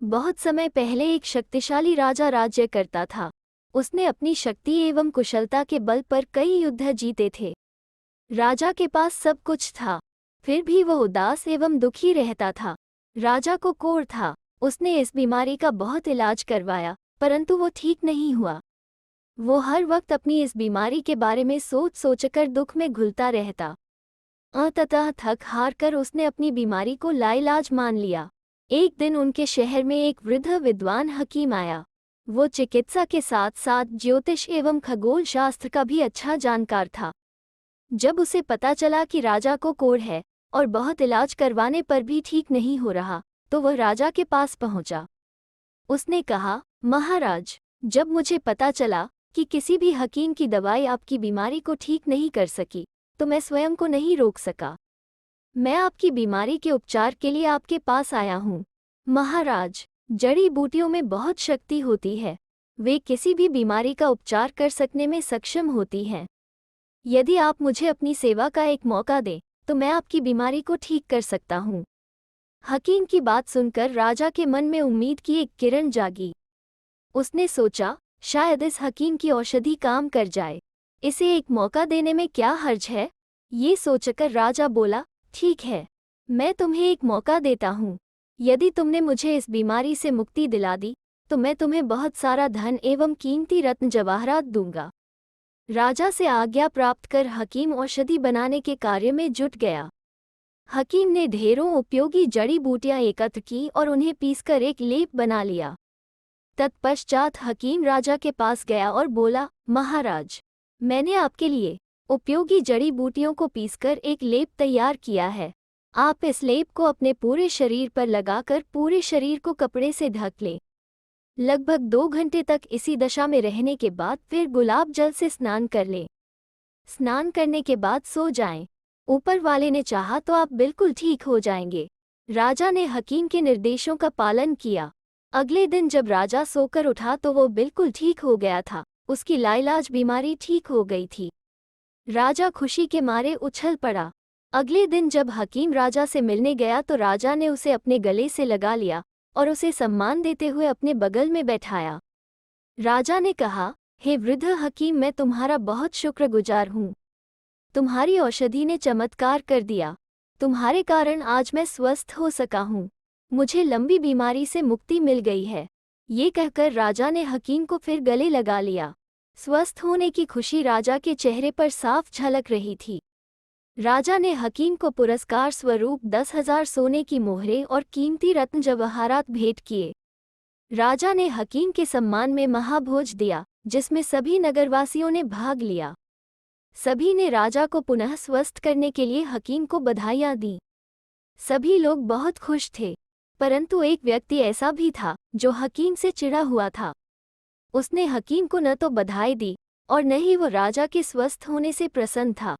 बहुत समय पहले एक शक्तिशाली राजा राज्य करता था। उसने अपनी शक्ति एवं कुशलता के बल पर कई युद्ध जीते थे। राजा के पास सब कुछ था, फिर भी वह उदास एवं दुखी रहता था। राजा को कोढ़ था। उसने इस बीमारी का बहुत इलाज करवाया, परंतु वो ठीक नहीं हुआ। वो हर वक्त अपनी इस बीमारी के बारे में सोच सोचकर दुख में घुलता रहता। अंततः थक हार कर उसने अपनी बीमारी को लाइलाज मान लिया। एक दिन उनके शहर में एक वृद्ध विद्वान हकीम आया। वो चिकित्सा के साथ साथ ज्योतिष एवं खगोल शास्त्र का भी अच्छा जानकार था। जब उसे पता चला कि राजा को कोढ़ है और बहुत इलाज करवाने पर भी ठीक नहीं हो रहा, तो वह राजा के पास पहुंचा। उसने कहा, महाराज, जब मुझे पता चला कि किसी भी हकीम की दवाई आपकी बीमारी को ठीक नहीं कर सकी, तो मैं स्वयं को नहीं रोक सका। मैं आपकी बीमारी के उपचार के लिए आपके पास आया हूँ। महाराज, जड़ी बूटियों में बहुत शक्ति होती है। वे किसी भी बीमारी का उपचार कर सकने में सक्षम होती हैं। यदि आप मुझे अपनी सेवा का एक मौका दें, तो मैं आपकी बीमारी को ठीक कर सकता हूँ। हकीम की बात सुनकर राजा के मन में उम्मीद की एक किरण जागी। उसने सोचा, शायद इस हकीम की औषधि काम कर जाए। इसे एक मौका देने में क्या हर्ज है? ये सोचकर राजा बोला, ठीक है, मैं तुम्हें एक मौका देता हूँ। यदि तुमने मुझे इस बीमारी से मुक्ति दिला दी, तो मैं तुम्हें बहुत सारा धन एवं कीमती रत्न जवाहरात दूंगा। राजा से आज्ञा प्राप्त कर हकीम औषधि बनाने के कार्य में जुट गया। हकीम ने ढेरों उपयोगी जड़ी बूटियां एकत्र की और उन्हें पीसकर एक लेप बना लिया। तत्पश्चात हकीम राजा के पास गया और बोला, महाराज, मैंने आपके लिए उपयोगी जड़ी बूटियों को पीसकर एक लेप तैयार किया है। आप इस लेप को अपने पूरे शरीर पर लगाकर पूरे शरीर को कपड़े से ढक लें। लगभग 2 घंटे तक इसी दशा में रहने के बाद फिर गुलाब जल से स्नान कर लें। स्नान करने के बाद सो जाएं। ऊपर वाले ने चाहा तो आप बिल्कुल ठीक हो जाएंगे। राजा ने हकीम के निर्देशों का पालन किया। अगले दिन जब राजा सोकर उठा तो वो बिल्कुल ठीक हो गया था। उसकी लाइलाज बीमारी ठीक हो गई थी। राजा खुशी के मारे उछल पड़ा। अगले दिन जब हकीम राजा से मिलने गया तो राजा ने उसे अपने गले से लगा लिया और उसे सम्मान देते हुए अपने बगल में बैठाया। राजा ने कहा, हे वृद्ध हकीम, मैं तुम्हारा बहुत शुक्रगुजार हूँ। तुम्हारी औषधि ने चमत्कार कर दिया। तुम्हारे कारण आज मैं स्वस्थ हो सका हूँ। मुझे लंबी बीमारी से मुक्ति मिल गई है। ये कहकर राजा ने हकीम को फिर गले लगा लिया। स्वस्थ होने की खुशी राजा के चेहरे पर साफ झलक रही थी। राजा ने हकीम को पुरस्कार स्वरूप 10,000 सोने की मोहरें और कीमती रत्न जवाहरात भेंट किए। राजा ने हकीम के सम्मान में महाभोज दिया, जिसमें सभी नगरवासियों ने भाग लिया। सभी ने राजा को पुनः स्वस्थ करने के लिए हकीम को बधाइयाँ दी। सभी लोग बहुत खुश थे, परंतु एक व्यक्ति ऐसा भी था जो हकीम से चिढ़ा हुआ था। उसने हकीम को न तो बधाई दी और न ही वो राजा के स्वस्थ होने से प्रसन्न था।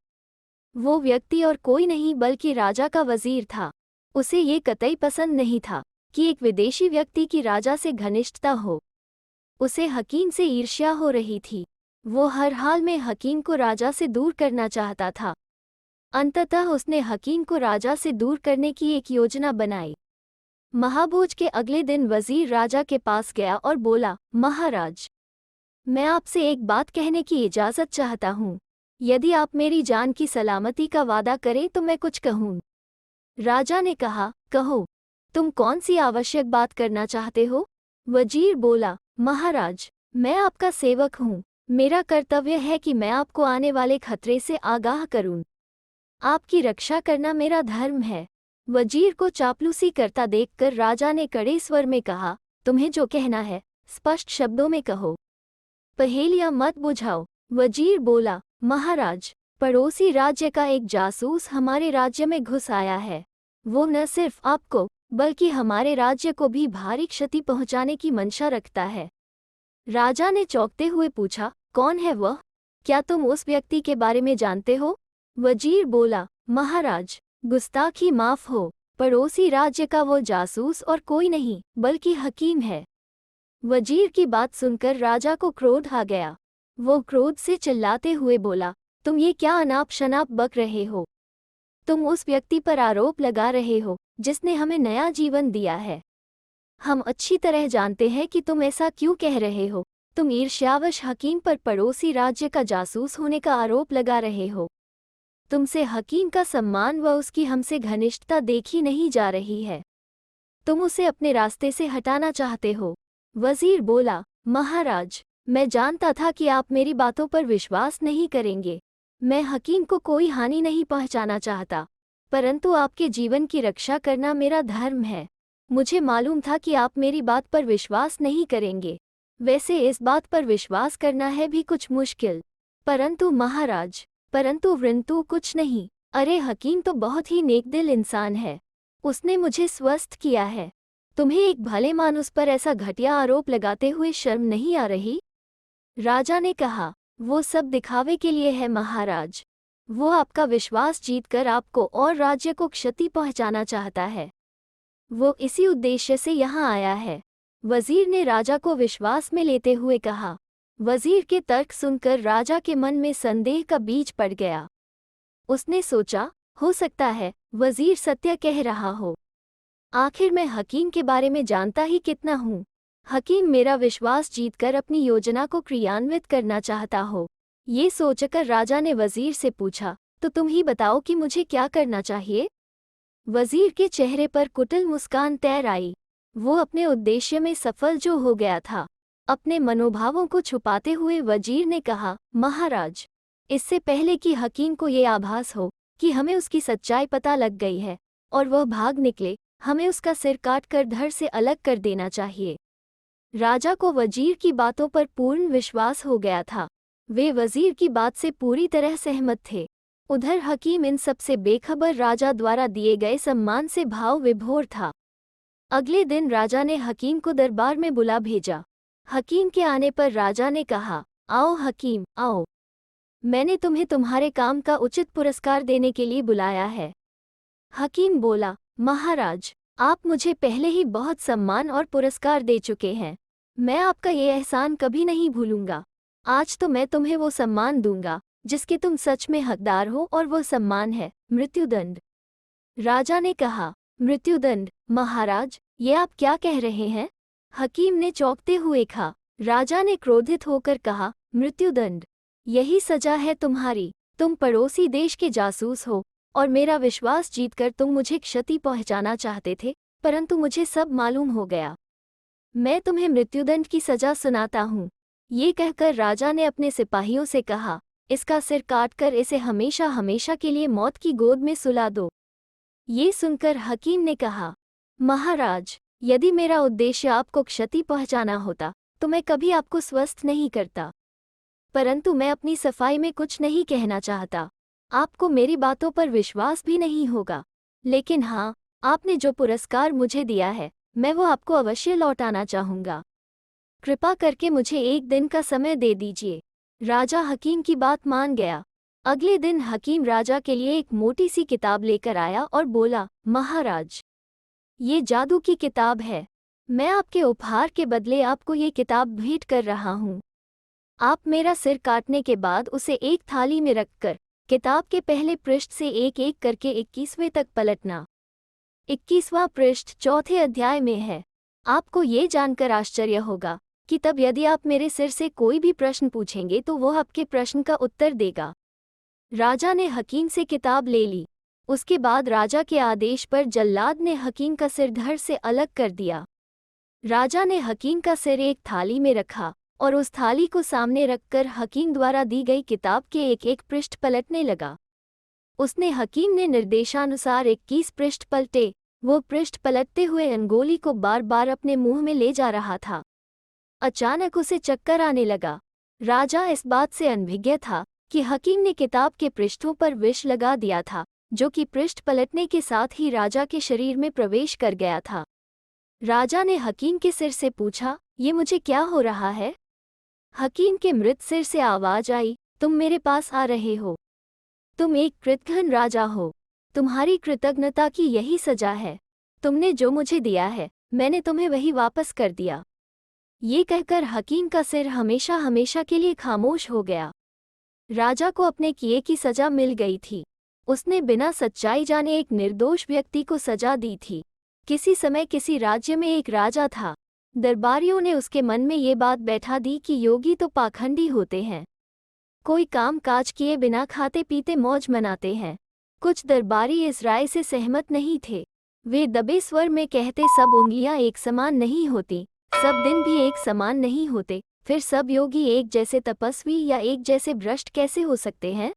वो व्यक्ति और कोई नहीं बल्कि राजा का वजीर था। उसे ये कतई पसंद नहीं था कि एक विदेशी व्यक्ति की राजा से घनिष्ठता हो। उसे हकीम से ईर्ष्या हो रही थी। वो हर हाल में हकीम को राजा से दूर करना चाहता था। अंततः उसने हकीम को राजा से दूर करने की एक योजना बनाई। महाभोज के अगले दिन वजीर राजा के पास गया और बोला, महाराज, मैं आपसे एक बात कहने की इजाज़त चाहता हूँ। यदि आप मेरी जान की सलामती का वादा करें तो मैं कुछ कहूँ। राजा ने कहा, कहो, तुम कौन सी आवश्यक बात करना चाहते हो? वजीर बोला, महाराज, मैं आपका सेवक हूँ। मेरा कर्तव्य है कि मैं आपको आने वाले खतरे से आगाह करूँ। आपकी रक्षा करना मेरा धर्म है। वजीर को चापलूसी करता देखकर राजा ने कड़े स्वर में कहा, तुम्हें जो कहना है स्पष्ट शब्दों में कहो। पहेलियां मत बुझाओ। वजीर बोला, महाराज, पड़ोसी राज्य का एक जासूस हमारे राज्य में घुस आया है। वो न सिर्फ आपको बल्कि हमारे राज्य को भी भारी क्षति पहुंचाने की मंशा रखता है। राजा ने चौंकते हुए पूछा, कौन है वह? क्या तुम उस व्यक्ति के बारे में जानते हो? वजीर बोला, महाराज, गुस्ताखी माफ हो। पड़ोसी राज्य का वो जासूस और कोई नहीं बल्कि हकीम है। वजीर की बात सुनकर राजा को क्रोध आ गया। वो क्रोध से चिल्लाते हुए बोला, तुम ये क्या अनाप शनाप बक रहे हो? तुम उस व्यक्ति पर आरोप लगा रहे हो जिसने हमें नया जीवन दिया है। हम अच्छी तरह जानते हैं कि तुम ऐसा क्यों कह रहे हो। तुम ईर्ष्यावश हकीम पर पड़ोसी राज्य का जासूस होने का आरोप लगा रहे हो। तुमसे हकीम का सम्मान व उसकी हमसे घनिष्ठता देखी नहीं जा रही है। तुम उसे अपने रास्ते से हटाना चाहते हो। वजीर बोला, महाराज, मैं जानता था कि आप मेरी बातों पर विश्वास नहीं करेंगे। मैं हकीम को कोई हानि नहीं पहुंचाना चाहता, परंतु आपके जीवन की रक्षा करना मेरा धर्म है। मुझे मालूम था कि आप मेरी बात पर विश्वास नहीं करेंगे। वैसे इस बात पर विश्वास करना है भी कुछ मुश्किल। परंतु महाराज, परंतु कुछ नहीं। अरे हकीम तो बहुत ही नेकदिल इंसान है। उसने मुझे स्वस्थ किया है। तुम्हें एक भले मानुस पर ऐसा घटिया आरोप लगाते हुए शर्म नहीं आ रही? राजा ने कहा, वो सब दिखावे के लिए है महाराज। वो आपका विश्वास जीतकर आपको और राज्य को क्षति पहुंचाना चाहता है। वो इसी उद्देश्य से यहाँ आया है। वजीर ने राजा को विश्वास में लेते हुए कहा। वजीर के तर्क सुनकर राजा के मन में संदेह का बीज पड़ गया। उसने सोचा, हो सकता है वजीर सत्य कह रहा हो। आखिर मैं हकीम के बारे में जानता ही कितना हूँ। हकीम मेरा विश्वास जीतकर अपनी योजना को क्रियान्वित करना चाहता हो। ये सोचकर राजा ने वजीर से पूछा, तो तुम ही बताओ कि मुझे क्या करना चाहिए? वजीर के चेहरे पर कुटिल मुस्कान तैर आई। वो अपने उद्देश्य में सफल जो हो गया था। अपने मनोभावों को छुपाते हुए वजीर ने कहा, महाराज, इससे पहले कि हकीम को ये आभास हो कि हमें उसकी सच्चाई पता लग गई है और वह भाग निकले, हमें उसका सिर काटकर धड़ से अलग कर देना चाहिए। राजा को वजीर की बातों पर पूर्ण विश्वास हो गया था। वे वजीर की बात से पूरी तरह सहमत थे। उधर हकीम इन सब से बेखबर राजा द्वारा दिए गए सम्मान से भाव विभोर था। अगले दिन राजा ने हकीम को दरबार में बुला भेजा। हकीम के आने पर राजा ने कहा, आओ हकीम, आओ। मैंने तुम्हें तुम्हारे काम का उचित पुरस्कार देने के लिए बुलाया है। हकीम बोला, महाराज, आप मुझे पहले ही बहुत सम्मान और पुरस्कार दे चुके हैं। मैं आपका ये एहसान कभी नहीं भूलूंगा। आज तो मैं तुम्हें वो सम्मान दूंगा जिसके तुम सच में हकदार हो, और वो सम्मान है मृत्युदंड। राजा ने कहा, मृत्युदंड? महाराज, ये आप क्या कह रहे हैं? हकीम ने चौंकते हुए कहा। राजा ने क्रोधित होकर कहा, मृत्युदंड, यही सजा है तुम्हारी। तुम पड़ोसी देश के जासूस हो और मेरा विश्वास जीतकर तुम मुझे क्षति पहुंचाना चाहते थे, परंतु मुझे सब मालूम हो गया। मैं तुम्हें मृत्युदंड की सजा सुनाता हूँ। ये कहकर राजा ने अपने सिपाहियों से कहा, इसका सिर काटकर इसे हमेशा हमेशा के लिए मौत की गोद में सुला दो। ये सुनकर हकीम ने कहा, महाराज, यदि मेरा उद्देश्य आपको क्षति पहुंचाना होता तो मैं कभी आपको स्वस्थ नहीं करता। परंतु मैं अपनी सफाई में कुछ नहीं कहना चाहता। आपको मेरी बातों पर विश्वास भी नहीं होगा। लेकिन हाँ, आपने जो पुरस्कार मुझे दिया है, मैं वो आपको अवश्य लौटाना चाहूँगा। कृपा करके मुझे एक दिन का समय दे दीजिए। राजा हकीम की बात मान गया। अगले दिन हकीम राजा के लिए एक मोटी सी किताब लेकर आया और बोला, महाराज, ये जादू की किताब है। मैं आपके उपहार के बदले आपको ये किताब भेंट कर रहा हूँ। आप मेरा सिर काटने के बाद उसे एक थाली में रखकर किताब के पहले पृष्ठ से एक एक करके 21वें तक पलटना। 21वां पृष्ठ चौथे अध्याय में है। आपको ये जानकर आश्चर्य होगा कि तब यदि आप मेरे सिर से कोई भी प्रश्न पूछेंगे तो वो आपके प्रश्न का उत्तर देगा। राजा ने हकीम से किताब ले ली। उसके बाद राजा के आदेश पर जल्लाद ने हकीम का सिर धड़ से अलग कर दिया। राजा ने हकीम का सिर एक थाली में रखा और उस थाली को सामने रखकर हकीम द्वारा दी गई किताब के एक एक पृष्ठ पलटने लगा। उसने हकीम ने निर्देशानुसार 21 पृष्ठ पलटे। वो पृष्ठ पलटते हुए अंगोली को बार बार अपने मुंह में ले जा रहा था। अचानक उसे चक्कर आने लगा। राजा इस बात से अनभिज्ञ था कि हकीम ने किताब के पृष्ठों पर विष लगा दिया था, जो कि पृष्ठ पलटने के साथ ही राजा के शरीर में प्रवेश कर गया था। राजा ने हकीम के सिर से पूछा, ये मुझे क्या हो रहा है? हकीम के मृत सिर से आवाज आई, तुम मेरे पास आ रहे हो। तुम एक कृतघ्न राजा हो। तुम्हारी कृतज्ञता की यही सजा है। तुमने जो मुझे दिया है, मैंने तुम्हें वही वापस कर दिया। ये कहकर हकीम का सिर हमेशा हमेशा के लिए खामोश हो गया। राजा को अपने किए की सजा मिल गई थी। उसने बिना सच्चाई जाने एक निर्दोष व्यक्ति को सजा दी थी। किसी समय किसी राज्य में एक राजा था। दरबारियों ने उसके मन में ये बात बैठा दी कि योगी तो पाखंडी होते हैं, कोई काम काज किए बिना खाते पीते मौज मनाते हैं। कुछ दरबारी इस राय से सहमत नहीं थे। वे दबे स्वर में कहते, सब उंगलियां एक समान नहीं होती, सब दिन भी एक समान नहीं होते, फिर सब योगी एक जैसे तपस्वी या एक जैसे भ्रष्ट कैसे हो सकते हैं।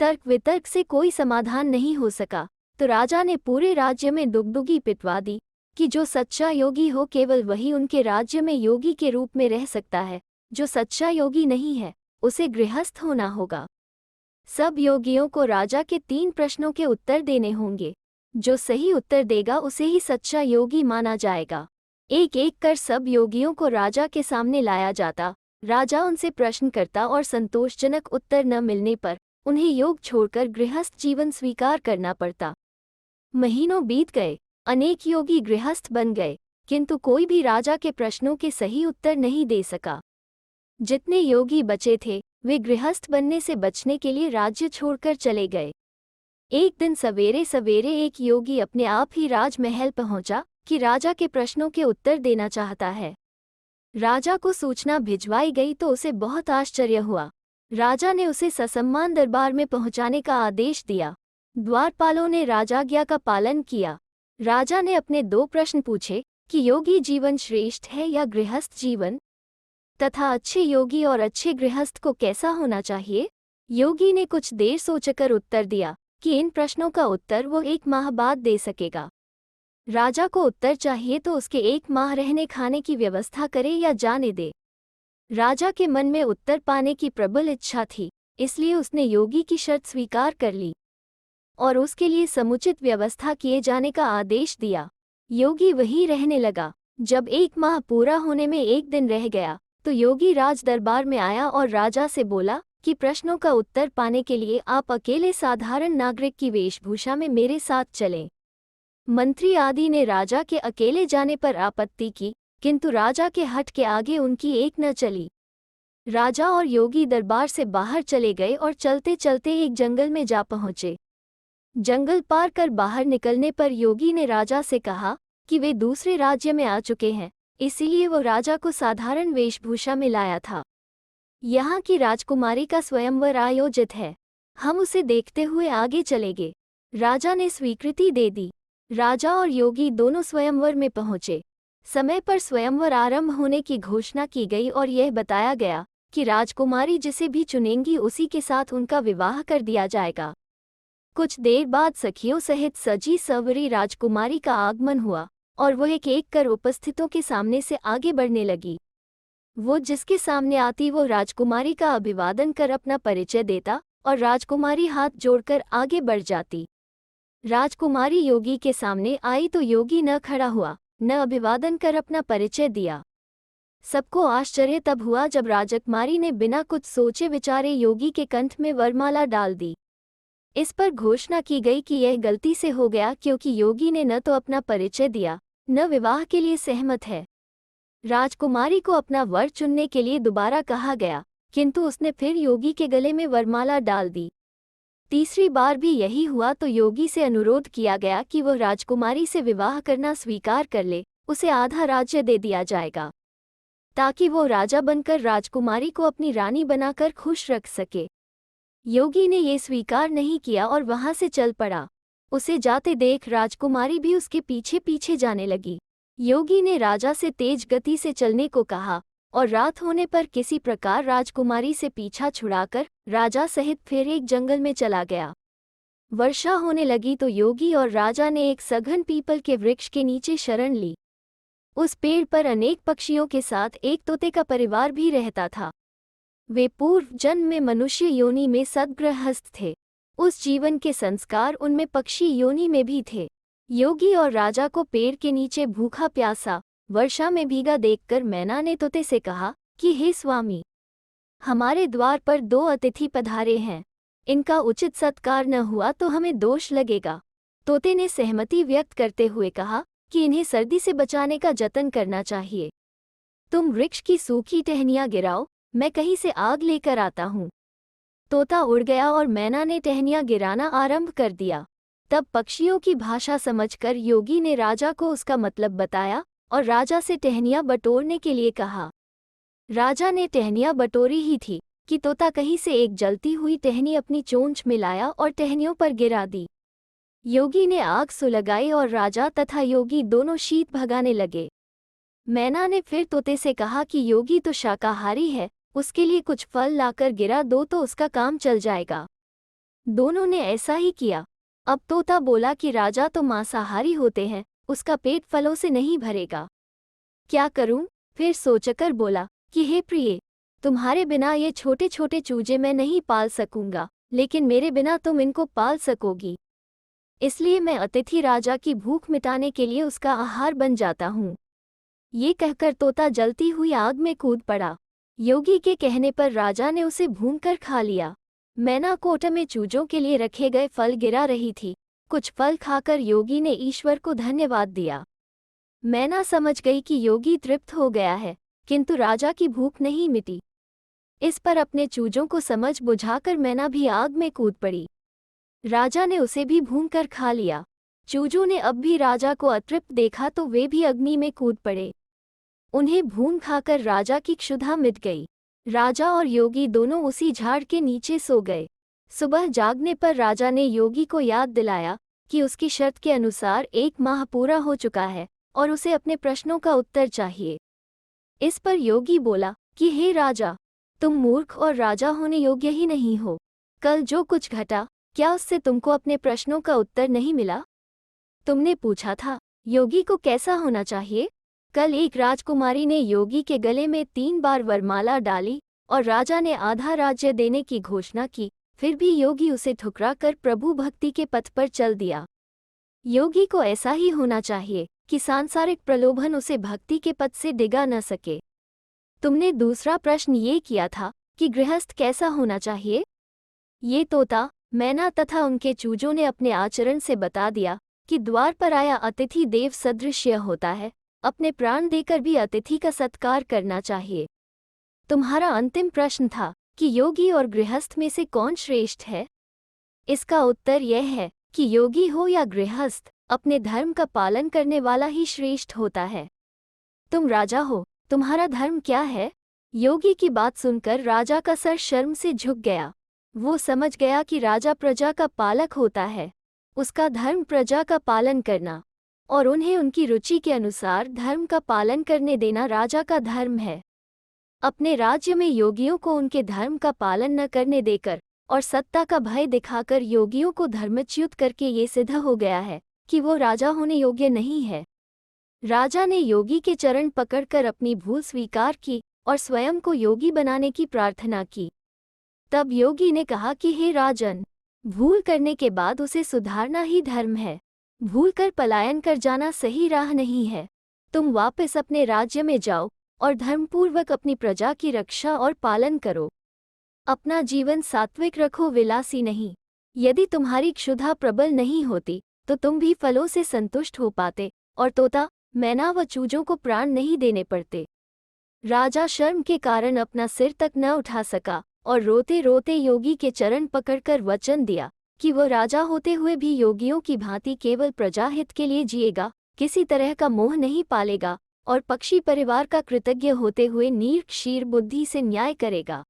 तर्क वितर्क से कोई समाधान नहीं हो सका, तो राजा ने पूरे राज्य में दुगदुगी पिटवा दी कि जो सच्चा योगी हो केवल वही उनके राज्य में योगी के रूप में रह सकता है, जो सच्चा योगी नहीं है उसे गृहस्थ होना होगा। सब योगियों को राजा के 3 प्रश्नों के उत्तर देने होंगे। जो सही उत्तर देगा उसे ही सच्चा योगी माना जाएगा। एक एक कर सब योगियों को राजा के सामने लाया जाता। राजा उनसे प्रश्न करता और संतोषजनक उत्तर न मिलने पर उन्हें योग छोड़कर गृहस्थ जीवन स्वीकार करना पड़ता। महीनों बीत गए, अनेक योगी गृहस्थ बन गए, किंतु कोई भी राजा के प्रश्नों के सही उत्तर नहीं दे सका। जितने योगी बचे थे वे गृहस्थ बनने से बचने के लिए राज्य छोड़कर चले गए। एक दिन सवेरे सवेरे एक योगी अपने आप ही राजमहल पहुंचा कि राजा के प्रश्नों के उत्तर देना चाहता है। राजा को सूचना भिजवाई गई तो उसे बहुत आश्चर्य हुआ। राजा ने उसे ससम्मान दरबार में पहुंचाने का आदेश दिया। द्वारपालों ने राजाज्ञा का पालन किया। राजा ने अपने 2 प्रश्न पूछे कि योगी जीवन श्रेष्ठ है या गृहस्थ जीवन, तथा अच्छे योगी और अच्छे गृहस्थ को कैसा होना चाहिए। योगी ने कुछ देर सोचकर उत्तर दिया कि इन प्रश्नों का उत्तर वो 1 माह बाद दे सकेगा। राजा को उत्तर चाहिए तो उसके 1 माह रहने खाने की व्यवस्था करे या जाने दे। राजा के मन में उत्तर पाने की प्रबल इच्छा थी, इसलिए उसने योगी की शर्त स्वीकार कर ली और उसके लिए समुचित व्यवस्था किए जाने का आदेश दिया। योगी वहीं रहने लगा। जब 1 माह पूरा होने में 1 दिन रह गया तो योगी राज दरबार में आया और राजा से बोला कि प्रश्नों का उत्तर पाने के लिए आप अकेले साधारण नागरिक की वेशभूषा में मेरे साथ चलें। मंत्री आदि ने राजा के अकेले जाने पर आपत्ति की, किंतु राजा के हठ के आगे उनकी एक न चली। राजा और योगी दरबार से बाहर चले गए और चलते चलते एक जंगल में जा पहुँचे। जंगल पार कर बाहर निकलने पर योगी ने राजा से कहा कि वे दूसरे राज्य में आ चुके हैं, इसीलिए वो राजा को साधारण वेशभूषा में लाया था। यहाँ की राजकुमारी का स्वयंवर आयोजित है, हम उसे देखते हुए आगे चलेंगे। राजा ने स्वीकृति दे दी। राजा और योगी दोनों स्वयंवर में पहुँचे। समय पर स्वयंवर आरंभ होने की घोषणा की गई और यह बताया गया कि राजकुमारी जिसे भी चुनेंगी उसी के साथ उनका विवाह कर दिया जाएगा। कुछ देर बाद सखियों सहित सजी सवरी राजकुमारी का आगमन हुआ और वो एक एक कर उपस्थितों के सामने से आगे बढ़ने लगी। वो जिसके सामने आती वो राजकुमारी का अभिवादन कर अपना परिचय देता और राजकुमारी हाथ जोड़कर आगे बढ़ जाती। राजकुमारी योगी के सामने आई तो योगी न खड़ा हुआ न अभिवादन कर अपना परिचय दिया। सबको आश्चर्य तब हुआ जब राजकुमारी ने बिना कुछ सोचे विचारे योगी के कंठ में वरमाला डाल दी। इस पर घोषणा की गई कि यह गलती से हो गया क्योंकि योगी ने न तो अपना परिचय दिया न विवाह के लिए सहमत है। राजकुमारी को अपना वर चुनने के लिए दोबारा कहा गया, किंतु उसने फिर योगी के गले में वरमाला डाल दी। तीसरी बार भी यही हुआ तो योगी से अनुरोध किया गया कि वह राजकुमारी से विवाह करना स्वीकार कर ले, उसे आधा राज्य दे दिया जाएगा ताकि वो राजा बनकर राजकुमारी को अपनी रानी बनाकर खुश रख सके। योगी ने ये स्वीकार नहीं किया और वहां से चल पड़ा। उसे जाते देख राजकुमारी भी उसके पीछे पीछे जाने लगी। योगी ने राजा से तेज गति से चलने को कहा और रात होने पर किसी प्रकार राजकुमारी से पीछा छुड़ाकर राजा सहित फिर एक जंगल में चला गया। वर्षा होने लगी तो योगी और राजा ने एक सघन पीपल के वृक्ष के नीचे शरण ली। उस पेड़ पर अनेक पक्षियों के साथ एक तोते का परिवार भी रहता था। वे पूर्व जन्म में मनुष्य योनि में सद्गृहस्थ थे। उस जीवन के संस्कार उनमें पक्षी योनि में भी थे। योगी और राजा को पेड़ के नीचे भूखा प्यासा वर्षा में भीगा देखकर मैना ने तोते से कहा कि हे स्वामी, हमारे द्वार पर 2 अतिथि पधारे हैं, इनका उचित सत्कार न हुआ तो हमें दोष लगेगा। तोते ने सहमति व्यक्त करते हुए कहा कि इन्हें सर्दी से बचाने का जतन करना चाहिए। तुम वृक्ष की सूखी टहनियाँ गिराओ, मैं कहीं से आग लेकर आता हूँ। तोता उड़ गया और मैना ने टहनियाँ गिराना आरंभ कर दिया। तब पक्षियों की भाषा समझकर योगी ने राजा को उसका मतलब बताया और राजा से टहनियाँ बटोरने के लिए कहा। राजा ने टहनियाँ बटोरी ही थी कि तोता कहीं से एक जलती हुई टहनी अपनी चोंच में लाया और टहनियों पर गिरा दी। योगी ने आग सुलगाई और राजा तथा योगी दोनों शीत भगाने लगे। मैना ने फिर तोते से कहा कि योगी तो शाकाहारी है, उसके लिए कुछ फल लाकर गिरा दो तो उसका काम चल जाएगा। दोनों ने ऐसा ही किया। अब तोता बोला कि राजा तो मांसाहारी होते हैं, उसका पेट फलों से नहीं भरेगा। क्या करूं? फिर सोचकर बोला कि हे प्रिय, तुम्हारे बिना ये छोटे छोटे चूजे मैं नहीं पाल सकूंगा, लेकिन मेरे बिना तुम इनको पाल सकोगी। इसलिए मैं अतिथि राजा की भूख मिटाने के लिए उसका आहार बन जाता हूँ। ये कहकर तोता जलती हुई आग में कूद पड़ा। योगी के कहने पर राजा ने उसे भूनकर खा लिया। मैना कोट में चूजों के लिए रखे गए फल गिरा रही थी। कुछ फल खाकर योगी ने ईश्वर को धन्यवाद दिया। मैना समझ गई कि योगी तृप्त हो गया है, किंतु राजा की भूख नहीं मिटी। इस पर अपने चूजों को समझ बुझाकर मैना भी आग में कूद पड़ी। राजा ने उसे भी भूनकर खा लिया। चूजों ने अब भी राजा को अतृप्त देखा तो वे भी अग्नि में कूद पड़े। उन्हें भून खाकर राजा की क्षुधा मिट गई। राजा और योगी दोनों उसी झाड़ के नीचे सो गए। सुबह जागने पर राजा ने योगी को याद दिलाया कि उसकी शर्त के अनुसार 1 माह पूरा हो चुका है और उसे अपने प्रश्नों का उत्तर चाहिए। इस पर योगी बोला कि हे राजा, तुम मूर्ख और राजा होने योग्य ही नहीं हो। कल जो कुछ घटा, क्या उससे तुमको अपने प्रश्नों का उत्तर नहीं मिला? तुमने पूछा था योगी को कैसा होना चाहिए। कल एक राजकुमारी ने योगी के गले में 3 बार वरमाला डाली और राजा ने आधा राज्य देने की घोषणा की, फिर भी योगी उसे ठुकरा कर प्रभु भक्ति के पथ पर चल दिया। योगी को ऐसा ही होना चाहिए कि सांसारिक प्रलोभन उसे भक्ति के पथ से डिगा न सके। तुमने दूसरा प्रश्न ये किया था कि गृहस्थ कैसा होना चाहिए। ये तोता, मैना तथा उनके चूजों ने अपने आचरण से बता दिया कि द्वार पर आया अतिथि देव सदृश्य होता है। अपने प्राण देकर भी अतिथि का सत्कार करना चाहिए। तुम्हारा अंतिम प्रश्न था कि योगी और गृहस्थ में से कौन श्रेष्ठ है। इसका उत्तर यह है कि योगी हो या गृहस्थ, अपने धर्म का पालन करने वाला ही श्रेष्ठ होता है। तुम राजा हो, तुम्हारा धर्म क्या है? योगी की बात सुनकर राजा का सर शर्म से झुक गया। वो समझ गया कि राजा प्रजा का पालक होता है। उसका धर्म प्रजा का पालन करना और उन्हें उनकी रुचि के अनुसार धर्म का पालन करने देना राजा का धर्म है। अपने राज्य में योगियों को उनके धर्म का पालन न करने देकर और सत्ता का भय दिखाकर योगियों को धर्मच्युत करके ये सिद्ध हो गया है कि वो राजा होने योग्य नहीं है। राजा ने योगी के चरण पकड़कर अपनी भूल स्वीकार की और स्वयं को योगी बनाने की प्रार्थना की। तब योगी ने कहा कि हे राजन, भूल करने के बाद उसे सुधारना ही धर्म है। भूल कर पलायन कर जाना सही राह नहीं है। तुम वापस अपने राज्य में जाओ और धर्मपूर्वक अपनी प्रजा की रक्षा और पालन करो। अपना जीवन सात्विक रखो, विलासी नहीं। यदि तुम्हारी क्षुधा प्रबल नहीं होती तो तुम भी फलों से संतुष्ट हो पाते और तोता, मैना व चूजों को प्राण नहीं देने पड़ते। राजा शर्म के कारण अपना सिर तक न उठा सका और रोते रोते योगी के चरण पकड़कर वचन दिया कि वो राजा होते हुए भी योगियों की भांति केवल प्रजाहित के लिए जिएगा, किसी तरह का मोह नहीं पालेगा और पक्षी परिवार का कृतज्ञ होते हुए नीर क्षीर बुद्धि से न्याय करेगा।